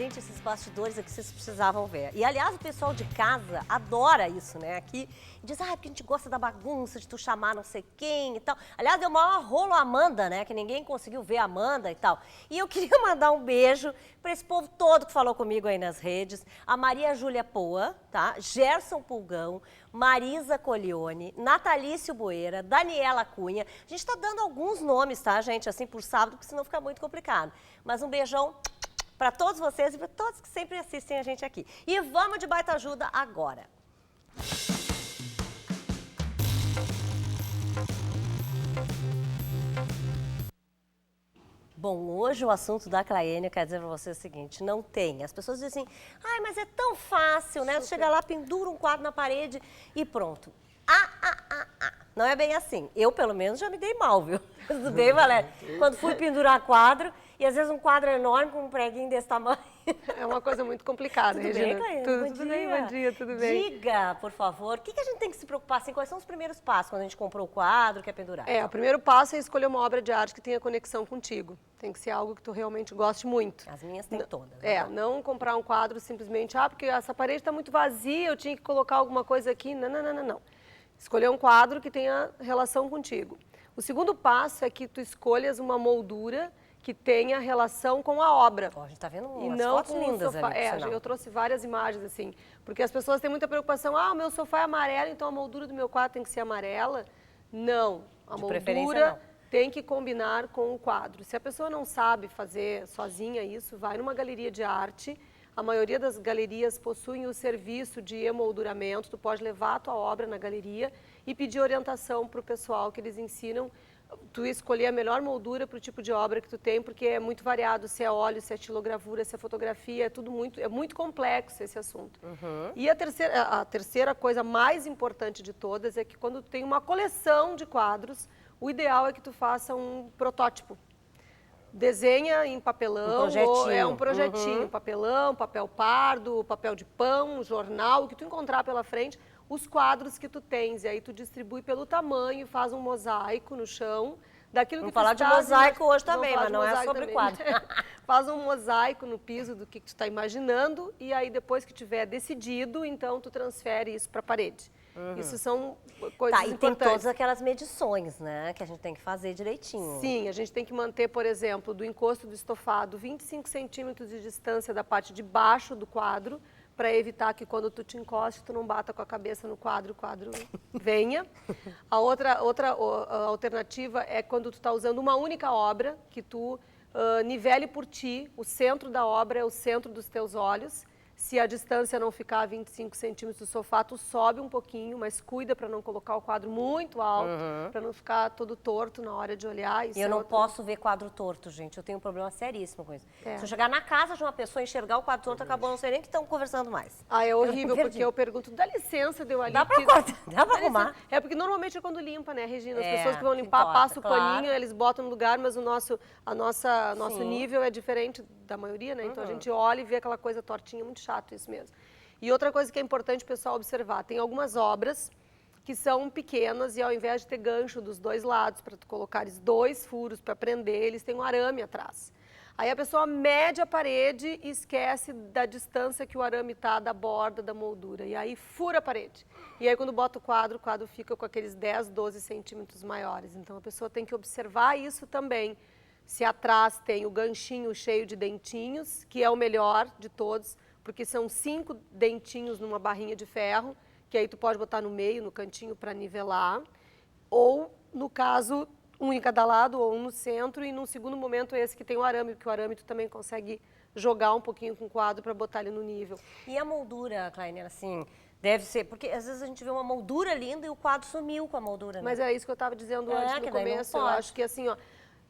Gente, esses bastidores aqui vocês precisavam ver. E, aliás, o pessoal de casa adora isso, né? Aqui diz, porque a gente gosta da bagunça, de tu chamar não sei quem e tal. Aliás, deu o maior rolo a Amanda, né? Que ninguém conseguiu ver a Amanda e tal. E eu queria mandar um beijo para esse povo todo que falou comigo aí nas redes. A Maria Júlia Poa, tá? Gerson Pulgão, Marisa Colione, Natalício Boeira, Daniela Cunha. A gente tá dando alguns nomes, tá, gente? Assim, por sábado, porque senão fica muito complicado. Mas um beijão para todos vocês e para todos que sempre assistem a gente aqui. E vamos de Baita Ajuda agora. Bom, hoje o assunto da Claene, eu quero dizer para você o seguinte, não tem. As pessoas dizem assim, mas é tão fácil, né? Você chega lá, pendura um quadro na parede e pronto. Não é bem assim. Eu, pelo menos, já me dei mal, viu? Tudo bem, Valéria? Quando fui pendurar quadro, e às vezes um quadro enorme com um preguinho desse tamanho. É uma coisa muito complicada, Tudo Regina. Bem, Claene? Tudo bem, bom dia, tudo bem. Diga, por favor, o que a gente tem que se preocupar, assim, quais são os primeiros passos quando a gente comprou o quadro, quer pendurar? O primeiro passo é escolher uma obra de arte que tenha conexão contigo. Tem que ser algo que tu realmente goste muito. As minhas tem todas. Não comprar um quadro simplesmente, porque essa parede está muito vazia, eu tinha que colocar alguma coisa aqui. Não. Escolher um quadro que tenha relação contigo. O segundo passo é que tu escolhas uma moldura que tenha relação com a obra. A gente está vendo e umas não fotos com lindas o sofá. ali, Eu trouxe várias imagens assim, porque as pessoas têm muita preocupação. O meu sofá é amarelo, então a moldura do meu quadro tem que ser amarela. Não, a moldura tem que combinar com o quadro. Se a pessoa não sabe fazer sozinha isso, vai numa galeria de arte. A maioria das galerias possuem o serviço de emolduramento. Tu pode levar a tua obra na galeria e pedir orientação para o pessoal que eles ensinam. Tu escolher a melhor moldura para o tipo de obra que tu tem, porque é muito variado, se é óleo, se é estilogravura, se é fotografia, é muito complexo esse assunto. E a terceira coisa mais importante de todas é que quando tu tem uma coleção de quadros, o ideal é que tu faça um protótipo. Desenha em papelão, um projetinho, papelão, papel pardo, papel de pão, jornal, o que tu encontrar pela frente, os quadros que tu tens, e aí tu distribui pelo tamanho, faz um mosaico no chão, daquilo que tu falar de mosaico hoje também, mas não é sobre quadro. Faz um mosaico no piso do que tu está imaginando, e aí depois que tiver decidido, então tu transfere isso para a parede. Isso são coisas importantes. E tem todas aquelas medições, né, que a gente tem que fazer direitinho. Sim, a gente tem que manter, por exemplo, do encosto do estofado 25 centímetros de distância da parte de baixo do quadro, para evitar que quando tu te encoste, tu não bata com a cabeça no quadro, o quadro venha. A outra alternativa é quando tu está usando uma única obra, que tu nivele por ti, o centro da obra é o centro dos teus olhos. Se a distância não ficar a 25 centímetros do sofá, tu sobe um pouquinho, mas cuida para não colocar o quadro muito alto, para não ficar todo torto na hora de olhar. E eu não posso ver quadro torto, gente. Eu tenho um problema seríssimo com isso. Se eu chegar na casa de uma pessoa e enxergar o quadro torto, acabou, não sei nem que estão conversando mais. É horrível, porque eu pergunto, dá licença de eu ali. Dá para cortar, dá para arrumar. Porque normalmente é quando limpa, né, Regina? As pessoas que vão limpar, passam o paninho, eles botam no lugar, mas nosso nível é diferente da maioria, né? Então a gente olha e vê aquela coisa tortinha, muito chato isso mesmo. E outra coisa que é importante o pessoal observar, tem algumas obras que são pequenas e ao invés de ter gancho dos dois lados, para tu colocares 2 furos para prender, eles têm um arame atrás. Aí a pessoa mede a parede e esquece da distância que o arame está da borda da moldura. E aí fura a parede. E aí quando bota o quadro fica com aqueles 10, 12 centímetros maiores. Então a pessoa tem que observar isso também. Se atrás tem o ganchinho cheio de dentinhos, que é o melhor de todos, porque são 5 dentinhos numa barrinha de ferro, que aí tu pode botar no meio, no cantinho, para nivelar. Ou, no caso, um em cada lado ou um no centro, e num segundo momento esse que tem o arame, porque o arame tu também consegue jogar um pouquinho com o quadro para botar ele no nível. E a moldura, Claene, assim, deve ser, porque às vezes a gente vê uma moldura linda e o quadro sumiu com a moldura, né? Mas é isso que eu estava dizendo antes no começo, eu acho que assim,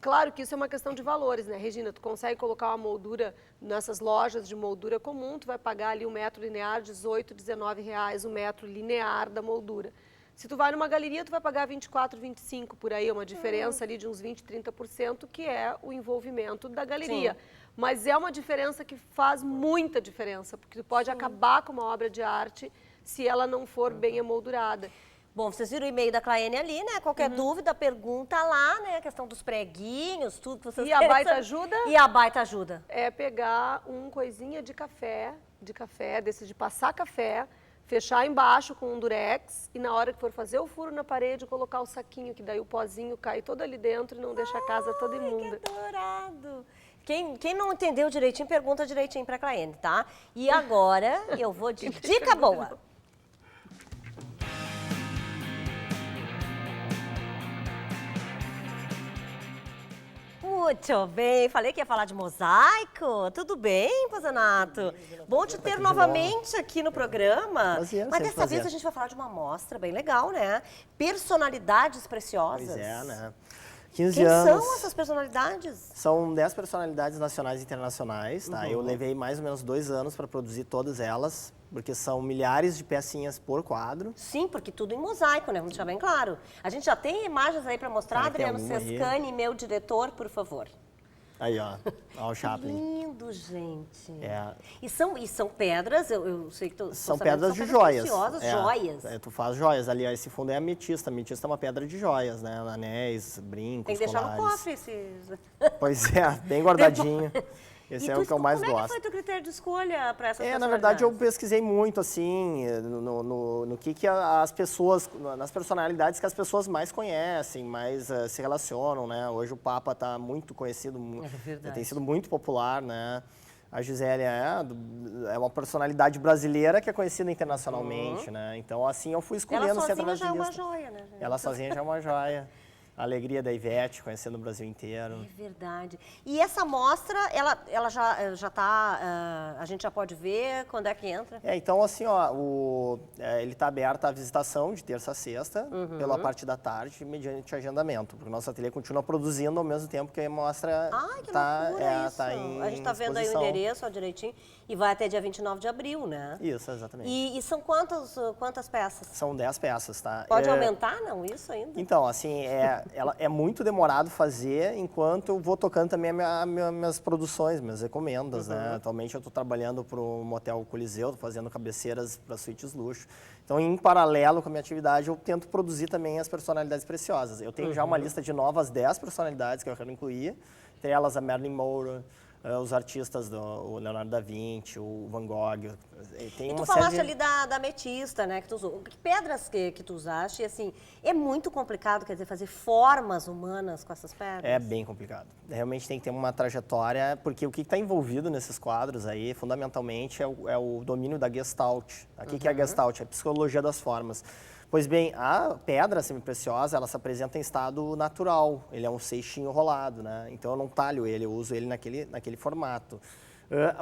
claro que isso é uma questão de valores, né, Regina? Tu consegue colocar uma moldura nessas lojas de moldura comum, tu vai pagar ali 1 metro linear, R$18, R$19 o metro linear da moldura. Se tu vai numa galeria, tu vai pagar 24, 25 por aí, uma diferença ali de uns 20, 30%, que é o envolvimento da galeria. Mas é uma diferença que faz muita diferença, porque tu pode acabar com uma obra de arte se ela não for bem emoldurada. Bom, vocês viram o e-mail da Claene ali, né? Qualquer dúvida, pergunta lá, né? A questão dos preguinhos, tudo que vocês E a baita ajuda? E a baita ajuda? É pegar coisinha de café, desse de passar café, fechar embaixo com um durex e na hora que for fazer o furo na parede, colocar o saquinho, que daí o pozinho cai todo ali dentro e não deixa a casa toda imunda. Que adorado! Quem não entendeu direitinho, pergunta direitinho pra Claene, tá? E agora eu vou de dica boa. Muito bem, falei que ia falar de mosaico. Tudo bem, Pozanato? Bom te ter novamente aqui no programa. Prazer, Mas dessa prazer. vez a gente vai falar de uma mostra bem legal, né? Personalidades preciosas. Pois é, né? 15 Quem anos. são essas personalidades? São 10 personalidades nacionais e internacionais, tá? Eu levei mais ou menos 2 anos para produzir todas elas, porque são milhares de pecinhas por quadro. Sim, porque tudo em mosaico, né? Vamos deixar bem claro. A gente já tem imagens aí para mostrar, Claro que tem Adriano alguma aí. Sescani, meu diretor, por favor. Aí, ó. Ó o Chaplin. Lindo, gente. É. E são pedras, eu sei que tu São tô sabendo que pedras de joias. preciosas, joias. Tu faz joias. Ali, ó, esse fundo é ametista. Ametista é uma pedra de joias, né? Anéis, brincos, Tem que deixar no colares. cofre esses... Pois é, bem guardadinho. Esse E é tu o que eu mais como é que gosto. foi teu critério de escolha para essas Na verdade eu personalidades? pesquisei muito, assim, no que as pessoas, nas personalidades que as pessoas mais conhecem, mais se relacionam, né? Hoje o Papa está muito conhecido, verdade. tem sido muito popular, né? A Gisele é uma personalidade brasileira que é conhecida internacionalmente, né? Então, assim, eu fui escolhendo Ela ser sozinha através já é de uma lista. joia, né, gente? Ela sozinha já é uma joia. A alegria da Ivete, conhecendo o Brasil inteiro. É verdade. E essa mostra, ela já tá, a gente já pode ver quando é que entra? Então assim, ó, ele está aberto à visitação de terça a sexta, pela parte da tarde, mediante agendamento, porque o nosso ateliê continua produzindo ao mesmo tempo que a mostra Ai, que tá, loucura isso. tá em A gente tá vendo aí o exposição. endereço, ó, direitinho, e vai até dia 29 de abril, né? Isso, exatamente. E são quantas peças? São 10 peças, tá? Pode aumentar, não, isso ainda? Então, assim, ela é muito demorado fazer, enquanto eu vou tocando também minhas produções, minhas encomendas, né? Atualmente eu estou trabalhando para o Motel Coliseu, tô fazendo cabeceiras para suítes luxo. Então, em paralelo com a minha atividade, eu tento produzir também as personalidades preciosas. Eu tenho já uma lista de novas 10 personalidades que eu quero incluir, entre elas a Marilyn Monroe, os artistas o Leonardo da Vinci, o Van Gogh. Tem E uma tu falaste série ali da ametista, né, que tu usou. Que pedras que tu usaste? E, assim, é muito complicado, quer dizer, fazer formas humanas com essas pedras? É bem complicado. Realmente tem que ter uma trajetória, porque o que está envolvido nesses quadros aí, fundamentalmente, é o domínio da Gestalt. O que é a Gestalt? É a psicologia das formas. Pois bem, a pedra semipreciosa, ela se apresenta em estado natural. Ele é um seixinho rolado, né? Então eu não talho ele, eu uso ele naquele formato.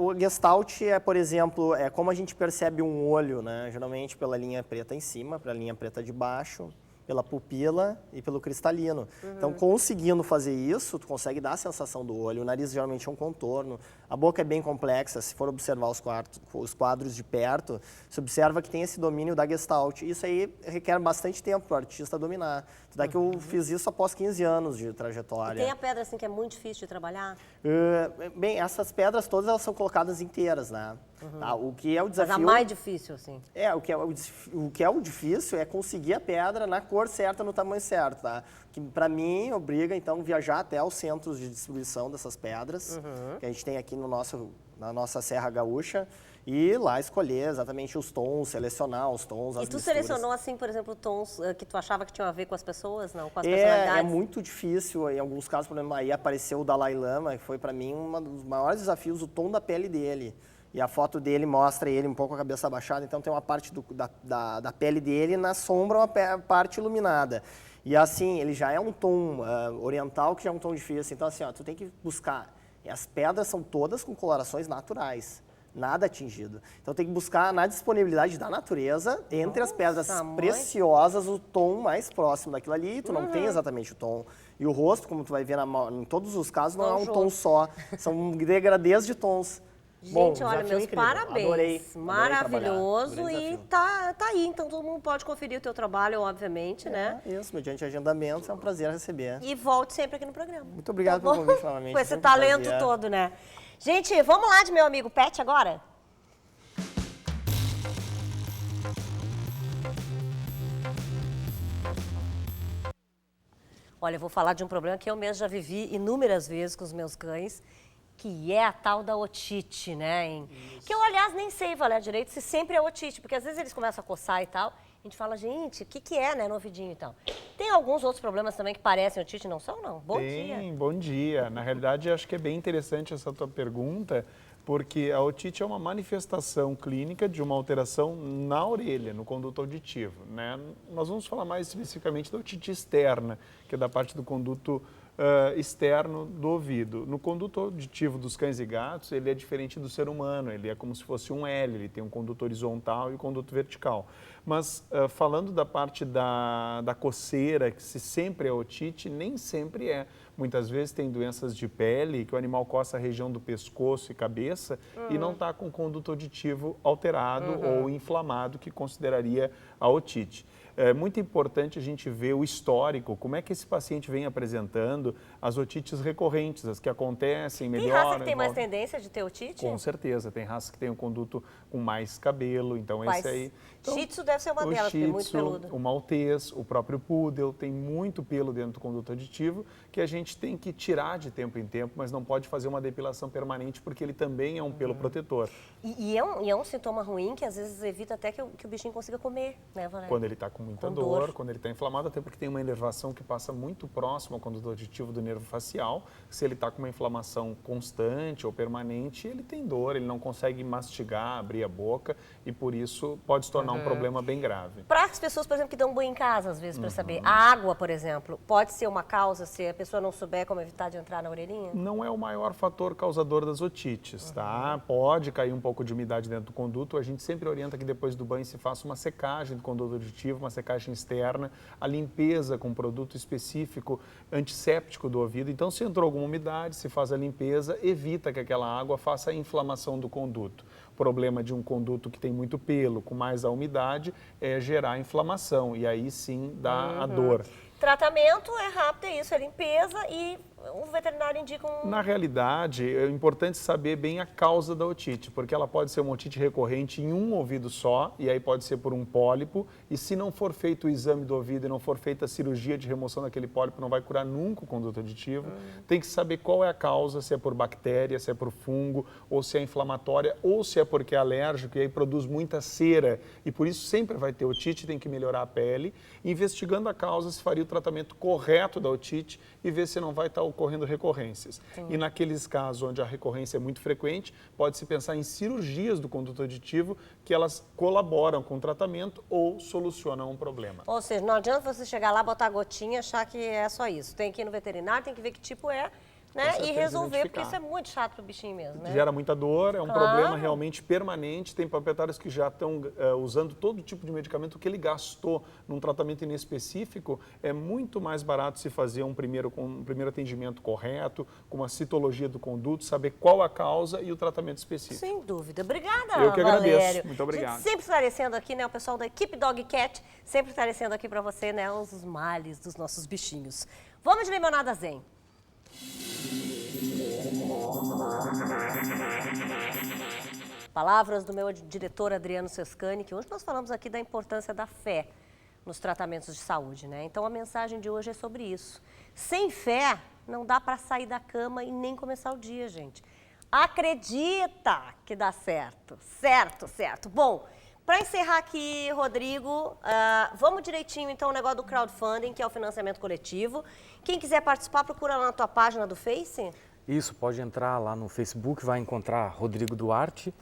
O Gestalt por exemplo, é como a gente percebe um olho, né? Geralmente pela linha preta em cima, pela linha preta de baixo, pela pupila e pelo cristalino. Então, conseguindo fazer isso, tu consegue dar a sensação do olho. O nariz geralmente é um contorno. A boca é bem complexa. Se for observar os quadros de perto, se observa que tem esse domínio da Gestalt. Isso aí requer bastante tempo para o artista dominar. Tanto é que eu fiz isso após 15 anos de trajetória. E tem a pedra, assim, que é muito difícil de trabalhar? Bem, essas pedras todas elas são colocadas inteiras, né? Tá? O que é o Mas desafio... a mais difícil, assim? O que é o difícil é conseguir a pedra na cor certa, no tamanho certo, tá? Que para mim obriga então viajar até os centros de distribuição dessas pedras que a gente tem aqui na nossa Serra Gaúcha e lá escolher exatamente os tons, selecionar os tons, as E tu misturas. selecionou, assim, por exemplo, tons que tu achava que tinham a ver com as pessoas, não? Com as É personalidades? muito difícil, em alguns casos, por exemplo, aí apareceu o Dalai Lama, que foi para mim um dos maiores desafios, o tom da pele dele. E a foto dele mostra ele um pouco com a cabeça abaixada, então tem uma parte da pele dele na sombra, uma parte iluminada. E assim, ele já é um tom oriental, que já é um tom difícil. Então assim, ó, tu tem que buscar. E as pedras são todas com colorações naturais, nada tingido. Então tem que buscar na disponibilidade da natureza, entre as pedras preciosas, o tom mais próximo daquilo ali. Tu não tem exatamente o tom. E o rosto, como tu vai ver em todos os casos, não é um tom só. São degradês de tons. Gente, Bom, olha, desafio meus incrível. parabéns. Adorei Maravilhoso. trabalhar. Adorei o E desafio. tá aí, então todo mundo pode conferir o teu trabalho, obviamente, né? Isso, mediante agendamento, é um prazer receber. E volte sempre aqui no programa. Muito obrigado Tá pelo bom? convite novamente. Com esse Sempre um talento prazer. todo, né? Gente, vamos lá de meu amigo Pet agora? Olha, eu vou falar de um problema que eu mesmo já vivi inúmeras vezes com os meus cães, que é a tal da otite, né? Que eu, aliás, nem sei valer direito se sempre é otite, porque às vezes eles começam a coçar e tal, a gente fala, gente, o que é, né, no ouvidinho e tal. Tem alguns outros problemas também que parecem otite, não são, não? Bom dia. Bom dia. Na realidade, acho que é bem interessante essa tua pergunta, porque a otite é uma manifestação clínica de uma alteração na orelha, no conduto auditivo, né? Nós vamos falar mais especificamente da otite externa, que é da parte do conduto externo do ouvido. No conduto auditivo dos cães e gatos, ele é diferente do ser humano, ele é como se fosse um L, ele tem um conduto horizontal e um conduto vertical. Mas falando da parte da coceira, que se sempre é otite, nem sempre é. Muitas vezes tem doenças de pele, que o animal coça a região do pescoço e cabeça e não está com o conduto auditivo alterado ou inflamado, que consideraria a otite. É muito importante a gente ver o histórico, como é que esse paciente vem apresentando as otites recorrentes, as que acontecem, melhoram. Tem raça que tem mais tendência de ter otite? Com certeza, tem raça que tem um conduto com mais cabelo, então esse aí... Então, Shih Tzu deve ser uma delas, porque é muito peludo. O Maltês, o próprio Poodle, tem muito pelo dentro do conduto auditivo que a gente tem que tirar de tempo em tempo, mas não pode fazer uma depilação permanente porque ele também é um pelo protetor. E é um sintoma ruim que às vezes evita até que o bichinho consiga comer, né, Valéria? Quando ele está com muita dor, quando ele está inflamado, até porque tem uma inervação que passa muito próximo ao conduto auditivo do nervo facial. Se ele está com uma inflamação constante ou permanente, ele tem dor, ele não consegue mastigar, abrir a boca e por isso pode se tornar um problema bem grave. Para as pessoas, por exemplo, que dão banho em casa, às vezes, para saber, a água, por exemplo, pode ser uma causa se a pessoa não souber como evitar de entrar na orelhinha? Não é o maior fator causador das otites, tá? Pode cair um pouco de umidade dentro do conduto. A gente sempre orienta que depois do banho se faça uma secagem do conduto auditivo, uma secagem externa, a limpeza com produto específico antisséptico do ouvido. Então, se entrou alguma umidade, se faz a limpeza, evita que aquela água faça a inflamação do conduto. O problema de um conduto que tem muito pelo, com mais a umidade, é gerar inflamação e aí sim dá a dor. Tratamento é rápido, é isso, é limpeza e o veterinário indica um... Na realidade, é importante saber bem a causa da otite, porque ela pode ser uma otite recorrente em um ouvido só, e aí pode ser por um pólipo, e se não for feito o exame do ouvido e não for feita a cirurgia de remoção daquele pólipo, não vai curar nunca o conduto auditivo. Tem que saber qual é a causa, se é por bactéria, se é por fungo, ou se é inflamatória, ou se é porque é alérgico e aí produz muita cera, e por isso sempre vai ter otite, tem que melhorar a pele. Investigando a causa, se faria o tratamento correto da otite e ver se não vai estar ocorrendo recorrências. E naqueles casos onde a recorrência é muito frequente, pode-se pensar em cirurgias do conduto auditivo que elas colaboram com o tratamento ou solucionam um problema. Ou seja, não adianta você chegar lá, botar a gotinha e achar que é só isso. Tem que ir no veterinário, tem que ver que tipo é, né? E resolver, porque isso é muito chato pro bichinho mesmo, né? Gera muita dor, é um problema realmente permanente. Tem proprietários que já estão usando todo tipo de medicamento. O que ele gastou num tratamento inespecífico é muito mais barato se fazer um primeiro atendimento correto, com uma citologia do conduto, saber qual a causa e o tratamento específico. Sem dúvida. Obrigada, Eu que agradeço. Valério. Muito obrigado. A gente sempre esclarecendo aqui, né, o pessoal da equipe Dog Cat, sempre esclarecendo aqui para você, né, os males dos nossos bichinhos. Vamos de limonada zen. Palavras do meu diretor Adriano Sescani, que hoje nós falamos aqui da importância da fé nos tratamentos de saúde, né? Então a mensagem de hoje é sobre isso. Sem fé, não dá para sair da cama e nem começar o dia, gente. Acredita que dá certo. Certo. Bom, para encerrar aqui, Rodrigo, vamos direitinho então o negócio do crowdfunding, que é o financiamento coletivo. Quem quiser participar, procura lá na tua página do Face. Isso, pode entrar lá no Facebook, vai encontrar Rodrigo Duarte.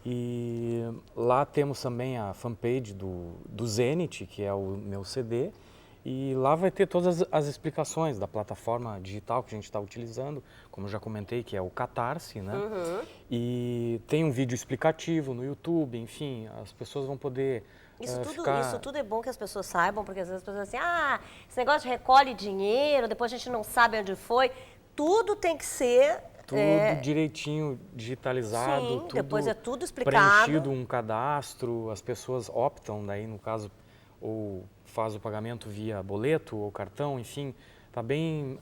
E lá temos também a fanpage do Zenit, que é o meu CD. E lá vai ter todas as explicações da plataforma digital que a gente está utilizando, como eu já comentei, que é o Catarse, né? E tem um vídeo explicativo no YouTube, enfim, as pessoas vão poder Isso tudo é bom que as pessoas saibam, porque às vezes as pessoas dizem assim, esse negócio de recolhe dinheiro, depois a gente não sabe onde foi. Tudo tem que ser... Tudo direitinho, digitalizado, Sim, tudo depois é tudo explicado. Preenchido um cadastro, as pessoas optam daí, no caso, ou faz o pagamento via boleto ou cartão, enfim, tá bem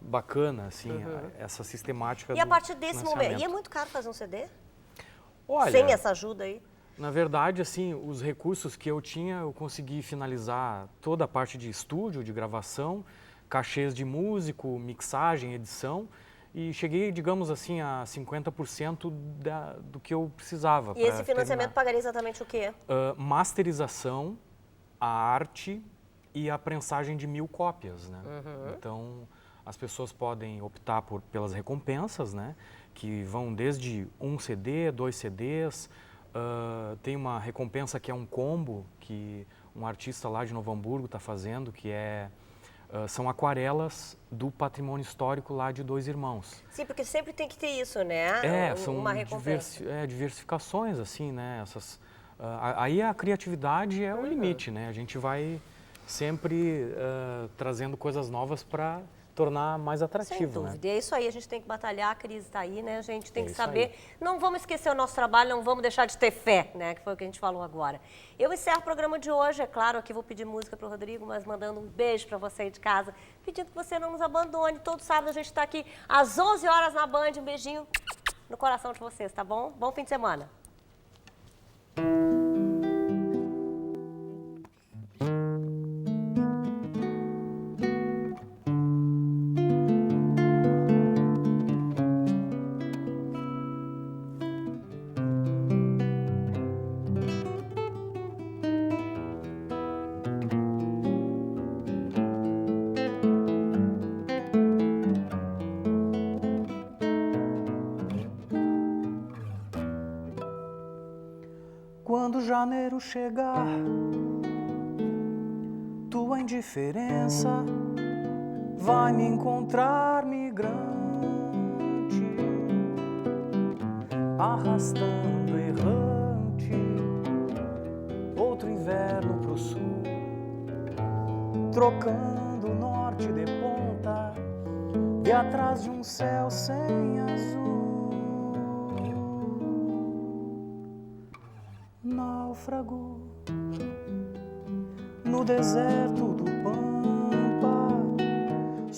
bacana, assim, essa sistemática E a partir desse momento, e é muito caro fazer um CD? Olha, sem essa ajuda aí? Na verdade, assim, os recursos que eu tinha, eu consegui finalizar toda a parte de estúdio, de gravação, cachês de músico, mixagem, edição, e cheguei, digamos assim, a 50% do que eu precisava. E esse financiamento pagaria exatamente o quê? Masterização, a arte e a prensagem de 1000 cópias, né? Então, as pessoas podem optar pelas recompensas, né? Que vão desde 1 CD, 2 CDs, tem uma recompensa que é um combo que um artista lá de Novo Hamburgo está fazendo, que são aquarelas do patrimônio histórico lá de Dois Irmãos. Sim, porque sempre tem que ter isso, né? São uma recompensa. diversificações, assim, né? Aí a criatividade é o limite, né? A gente vai sempre trazendo coisas novas para tornar mais atrativo. Sem dúvida. Né? E é isso aí, a gente tem que batalhar, a crise está aí, né? A gente tem que isso saber. aí. Não vamos esquecer o nosso trabalho, não vamos deixar de ter fé, né? Que foi o que a gente falou agora. Eu encerro o programa de hoje, é claro, aqui vou pedir música para o Rodrigo, mas mandando um beijo para você aí de casa, pedindo que você não nos abandone. Todo sábado a gente está aqui às 11 horas na Band. Um beijinho no coração de vocês, tá bom? Bom fim de semana. Quando janeiro chegar, tua indiferença vai me encontrar migrante, arrastando errante, outro inverno pro sul, trocando o norte de ponta, de atrás de um céu sem azul. Náufrago no deserto